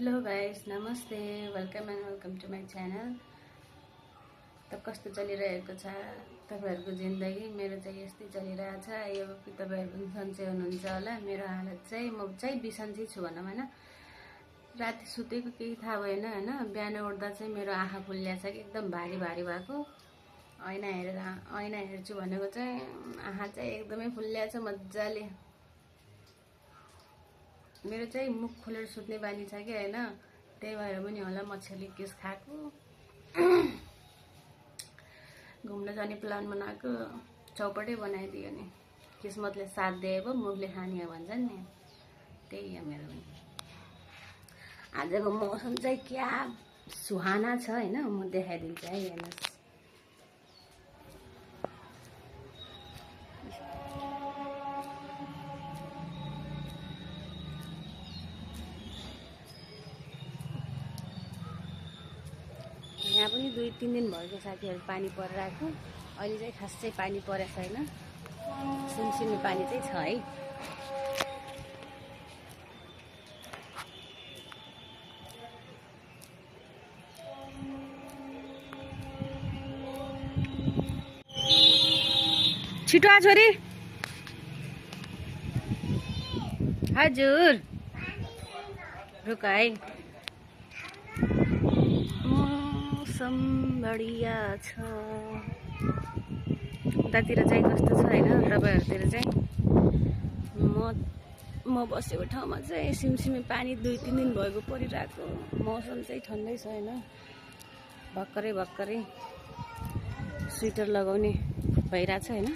Hello guys, नमस्ते, welcome and welcome to my channel. त कस्तो चलिरहेको छ तपाईँहरूको जिन्दगी? मेरो चाहिँ यस्तै चलिरहेछ। यो तपाईँहरू पनि सन्चै हुनुहुन्छ होला। मेरो हालत चाहिँ म चाहिँ बिसन्चै छु भनौँ होइन। राति सुतेको केही थाहा भएन होइन। बिहान उठ्दा चाहिँ मेरो आँखा फुल्ल्या छ कि एकदम भारी भारी भएको। ऐना हेर्छु भनेको चाहिँ आँखा चाहिँ एकदमै फुल्ल्या छ मजाले। मेरो चाहिँ मुख खोलेर सुत्ने बानी छ कि होइन, त्यही भएर पनि होला म छेली केस खाएको। घुम्न जाने प्लान बनाएको, चौपटै बनाइदियो नि। किस्मतले साथ दिए पो मुखले खाने हो भन्छन् नि, त्यही हो मेरो पनि। आजको मौसम चाहिँ क्या सुहाना छ होइन। म देखाइदिन्छु है, हेर्नुहोस्। यहाँ पनि 2-3 दिन भएको साथीहरू पानी परेर आएको। अहिले चाहिँ खासै पानी परेको छैन, सिमसिमी पानी चाहिँ छ है। छिटो आ छोरी। हजुर रुक है। मौसम बढिया छ। उतातिर चाहिँ कस्तो छ होइन, तपाईँहरूतिर चाहिँ? म बसेको ठाउँमा चाहिँ सिमसिमी पानी 2-3 दिन भएको परिरहेको। मौसम चाहिँ ठन्डै छ होइन। भर्खरै स्वेटर लगाउने भइरहेछ होइन।